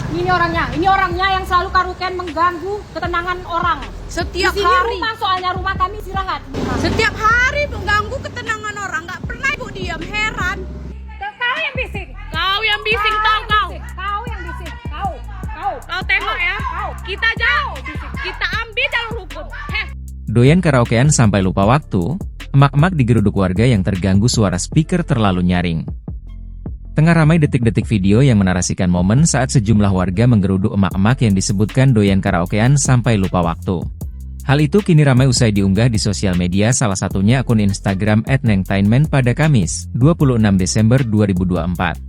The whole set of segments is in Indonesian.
Ini orangnya yang selalu karaokean mengganggu ketenangan orang. Setiap di sini hari. Rumah, soalnya rumah kami istirahat. Setiap hari mengganggu ketenangan orang. Nggak pernah ibu diam, heran. Kau yang bising. Kau yang bising tau kau. Kau yang bising. Kau. Kau tengok ya. Kau. Kita jauh. Kita ambil jalur hukum. Doyan karaokean sampai lupa waktu, emak-emak digeruduk warga yang terganggu suara speaker terlalu nyaring. Tengah ramai detik-detik video yang menarasikan momen saat sejumlah warga menggeruduk emak-emak yang disebutkan doyan karaokean sampai lupa waktu. Hal itu kini ramai usai diunggah di sosial media, salah satunya akun Instagram @nengtainment pada Kamis, 26 Desember 2024.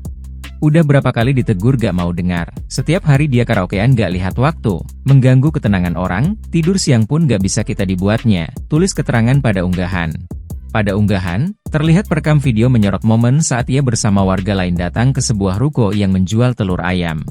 Udah berapa kali ditegur gak mau dengar, setiap hari dia karaokean gak lihat waktu, mengganggu ketenangan orang, tidur siang pun gak bisa kita dibuatnya, tulis keterangan pada unggahan. Pada unggahan, terlihat perekam video menyorot momen saat ia bersama warga lain datang ke sebuah ruko yang menjual telur ayam.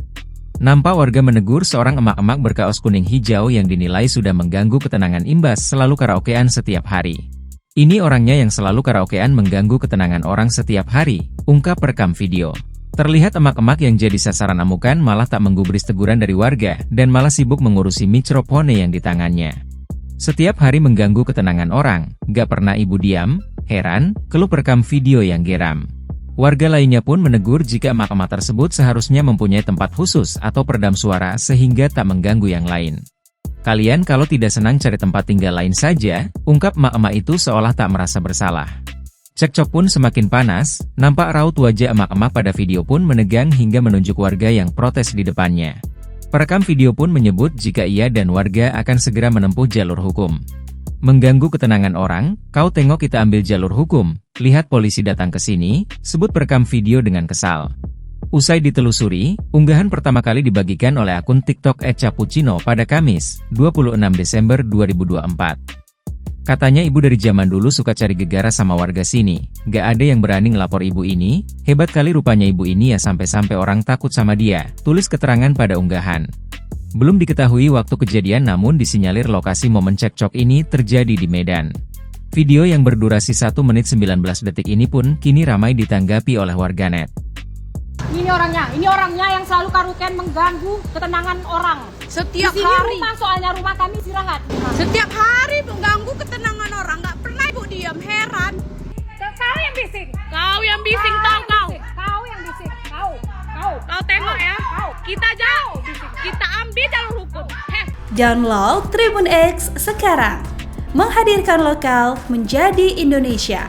Nampak warga menegur seorang emak-emak berkaos kuning hijau yang dinilai sudah mengganggu ketenangan imbas selalu karaokean setiap hari. Ini orangnya yang selalu karaokean mengganggu ketenangan orang setiap hari, ungkap perekam video. Terlihat emak-emak yang jadi sasaran amukan malah tak menggubris teguran dari warga, dan malah sibuk mengurusi mikrofone yang di tangannya. Setiap hari mengganggu ketenangan orang, gak pernah ibu diam, heran, keluh perekam video yang geram. Warga lainnya pun menegur jika emak-emak tersebut seharusnya mempunyai tempat khusus atau peredam suara sehingga tak mengganggu yang lain. Kalian kalau tidak senang cari tempat tinggal lain saja, ungkap emak-emak itu seolah tak merasa bersalah. Cekcok pun semakin panas, nampak raut wajah emak-emak pada video pun menegang hingga menunjuk warga yang protes di depannya. Perekam video pun menyebut jika ia dan warga akan segera menempuh jalur hukum. Mengganggu ketenangan orang, kau tengok kita ambil jalur hukum, lihat polisi datang ke sini, sebut perekam video dengan kesal. Usai ditelusuri, unggahan pertama kali dibagikan oleh akun TikTok @cappuccino pada Kamis, 26 Desember 2024. Katanya ibu dari zaman dulu suka cari gegara sama warga sini, gak ada yang berani ngelapor ibu ini, hebat kali rupanya ibu ini ya sampai-sampai orang takut sama dia, tulis keterangan pada unggahan. Belum diketahui waktu kejadian namun disinyalir lokasi momen cekcok ini terjadi di Medan. Video yang berdurasi 1 menit 19 detik ini pun kini ramai ditanggapi oleh warganet. Ini orangnya yang selalu karaokean mengganggu ketenangan orang. Setiap di sini hari. Rumah, soalnya rumah kami istirahat. Setiap hari mengganggu ketenangan orang. Nggak pernah ibu diam, heran. Kau yang bising. Kau yang bising tau kau. Kau yang bising. Kau. Kau tengok ya. Kita jauh. Kita ambil jalur hukum. Download Tribun X sekarang. Menghadirkan lokal menjadi Indonesia.